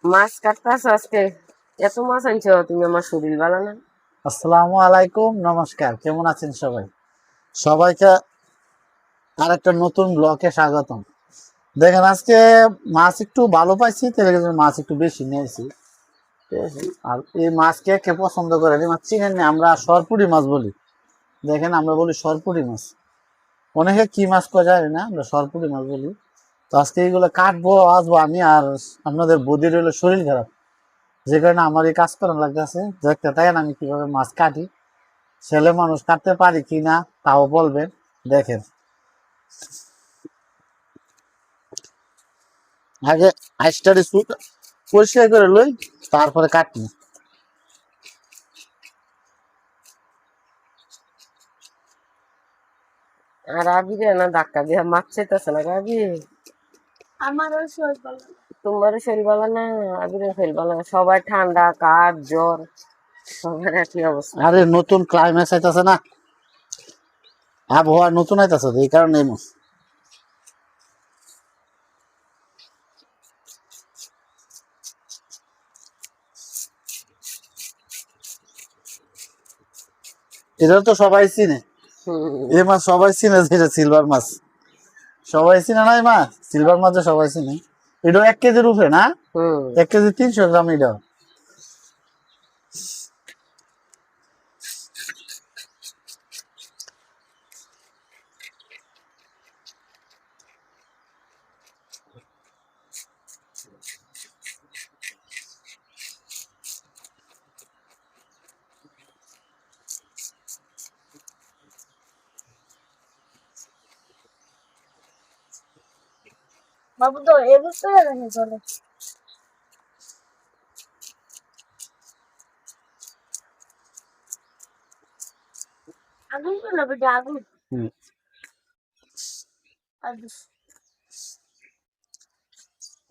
মাছ কাটতেছো আজকে? এত মাছ আনছো তুমি, আমার শরীর ভালো না। আসসালামু আলাইকুম, নমস্কার। কেমন আছেন সবাই? সবাইকে আরেকটা নতুন ব্লকে স্বাগতম। দেখেন, আজকে মাছ একটু ভালো পাইছি, তাহলে কিন্তু মাছ একটু বেশি নিয়েছি। ঠিক আছে? আর এই মাছ কে কে পছন্দ করে? এই মাছ চিনেন না? আমরা সরপুরি মাছ বলি। দেখেন, আমরা বলি সরপুরি মাছ। অনেকে কি মাছ কয় জানি না, আমরা সরপুরি মাছ বলি। তো আজকে এইগুলো কাটবো, আসবো আমি। আর আপনাদের বদির হলো শরীর খারাপ, যে কারণে আমার এই কাজ করার লাগতেছে। দেখতে থাকেন আমি কিভাবে মাছ কাটি। ছেলে মানুষ কাটতে পারি কিনা তাও বলবেন। দেখেন, আগে আইসটারে পরিষ্কার করে লই, তারপরে কাটি। আর আবিরে না ধাক্কা দিয়ে মাছ চাইতেছে না গাবি। আমারও শরীর ভালো না। তোমারও শরীর ভালো না, আবিরের শরীর ভালো না, সবাই ঠান্ডা কাঠ জ্বর, সবার একই অবস্থা। আরে নতুন ক্লাইমেক্স আইতাছে না, আবহাওয়া নতুন আইতাছে, এই কারণে এটা তো সবাই চিনে। এই মাছ সবাই চিনে, যেটা সিলভার মাছ সবাই চিনে নাই মাছ, সিলভার মাছ সবাই চিনে। এটা 1 কেজির উপরে না? 1 কেজি 300 গ্রাম। এটা বাবু তো এবার তো জানি চলে আগুন তো না বেটা আগুন আগুন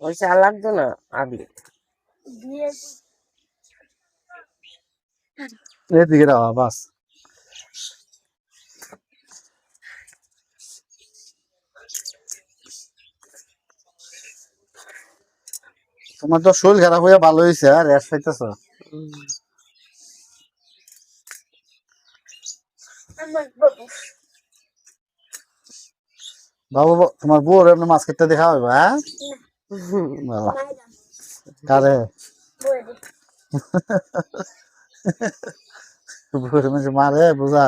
ওই চা লাগতো না আবি। দিয়ে এদিকে রাখা বাস। তোমার তো শরীর খারাপ হয়ে ভালো হয়েছে, আর রেস্ট পাইতেছ। আমার বাবু বাবু, তোমার বউ এমনি মাছ খেতে দেখা হবে? হ্যাঁ, বাবা। কারে বলে বউয়ের মাঝে মারে বুঝা।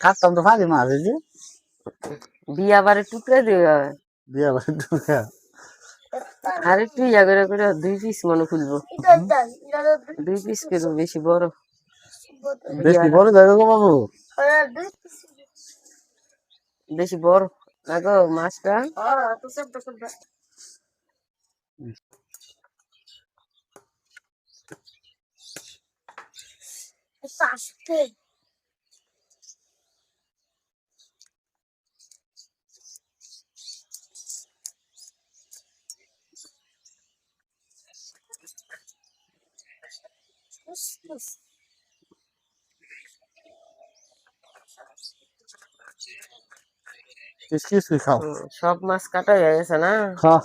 কাটতাম তো পারি মাছ, এই যে বিয়া বারে টুকরে দিয়ে বিয়া বাড়ি ঢুকা। আর একটু ইয়া করে করে 2 পিস মনে খুলবো। এটা দাও এটা 2 পিস করে বেশি বড় বেশি বিয়াটা, বড় জায়গা গো বাবু। দুই বেশি বড় না গো মাছটা। তো সব তো আসতে কিস কিস কি খাও? সব মাছ কাটা হয়ে গেছে না? হ্যাঁ।